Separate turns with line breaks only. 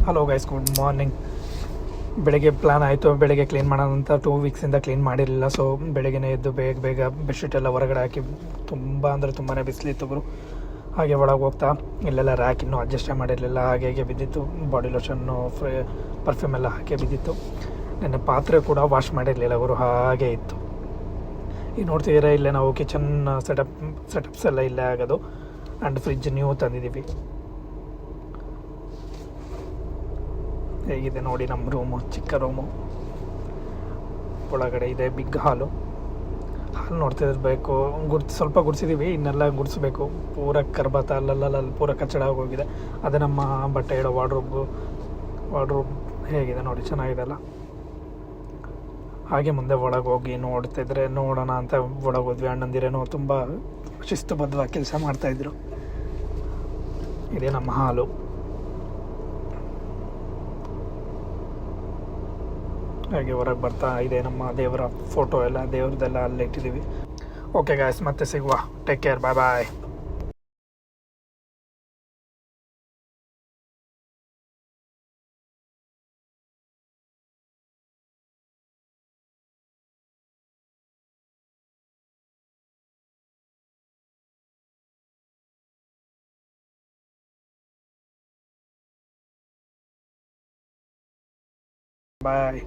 Hello guys, good morning. ಬೆಳಗ್ಗೆ plan ಆಯಿತು, ಬೆಳಗ್ಗೆ ಕ್ಲೀನ್ ಮಾಡೋಣ ಅಂತ. 2 ವೀಕ್ಸಿಂದ ಕ್ಲೀನ್ ಮಾಡಿರಲಿಲ್ಲ. ಸೊ ಬೆಳಗ್ಗೆನೇ ಎದ್ದು ಬೇಗ ಬೇಗ ಬೆಡ್ಶೀಟ್ ಎಲ್ಲ ಹೊರಗಡೆ ಹಾಕಿ, ತುಂಬ ಅಂದರೆ ತುಂಬಾ ಬಿಸಿಲಿತ್ತು ಗುರು. ಹಾಗೆ ಒಳಗೆ ಹೋಗ್ತಾ ಇಲ್ಲೆಲ್ಲ ರ್ಯಾಕ್ ಇನ್ನೂ ಅಡ್ಜಸ್ಟೇ ಮಾಡಿರಲಿಲ್ಲ, ಹಾಗೆ ಹೇಗೆ ಬಿದ್ದಿತ್ತು. ಬಾಡಿ ಲೋಷನ್ನು ಪರ್ಫ್ಯೂಮ್ ಎಲ್ಲ ಹಾಕಿ ಬಿದ್ದಿತ್ತು. ನೆನ್ನೆ ಪಾತ್ರೆ ಕೂಡ ವಾಶ್ ಮಾಡಿರಲಿಲ್ಲ ಗುರು, ಹಾಗೆ ಇತ್ತು. ಈಗ ನೋಡ್ತಿದ್ದೀರಾ, ಇಲ್ಲೇ ನಾವು ಕಿಚನ್ ಸೆಟಪ್ಸ್ ಎಲ್ಲ ಇಲ್ಲೇ ಆಗೋದು. ಆ್ಯಂಡ್ ಫ್ರಿಜ್ ನ್ಯೂ ತಂದಿದ್ದೀವಿ. ಹೇಗಿದೆ ನೋಡಿ ನಮ್ಮ ರೂಮು, ಚಿಕ್ಕ ರೂಮು. ಒಳಗಡೆ ಇದೆ ಬಿಗ್ ಹಾಲು ನೋಡ್ತಿರ್ಬೇಕು. ಸ್ವಲ್ಪ ಗುಡಿಸಿದ್ದೀವಿ, ಇನ್ನೆಲ್ಲ ಗುಡಿಸ್ಬೇಕು. ಪೂರ ಕರ್ಬತ ಅಲ್ಲಲ್ಲ ಪೂರ ಕಚ್ಚಡ ಆಗೋಗಿದೆ. ಅದೇ ನಮ್ಮ ಬಟ್ಟೆ ಇಡೋ ವಾರ್ಡ್ರೋಬ್ ಹೇಗಿದೆ ನೋಡಿ, ಚೆನ್ನಾಗಿದೆ ಅಲ್ಲ. ಹಾಗೆ ಮುಂದೆ ಒಳಗೆ ಹೋಗಿ ನೋಡ್ತಿದ್ರೆ ನೋಡೋಣ ಅಂತ ಒಳಗೆ ಹೋದ್ವಿ. ಅಣ್ಣಂದಿರೇನೋ ತುಂಬ ಶಿಸ್ತುಬದ್ಧವಾಗಿ ಕೆಲಸ ಮಾಡ್ತಾಯಿದ್ರು. ಇದೇ ನಮ್ಮ ಹಾಲು. ಹಾಗೆ ಹೊರಗೆ ಬರ್ತಾ ಇದೆ ನಮ್ಮ ದೇವರ ಫೋಟೋ ಎಲ್ಲ, ದೇವ್ರದ್ದೆಲ್ಲ ಅಲ್ಲೇ ಇಟ್ಟಿದ್ದೀವಿ. ಓಕೆ ಗಾಯ್ಸ್, ಮತ್ತೆ ಸಿಗುವ. ಟೇಕ್ ಕೇರ್, ಬಾಯ್ ಬಾಯ್. ಬಾಯ್.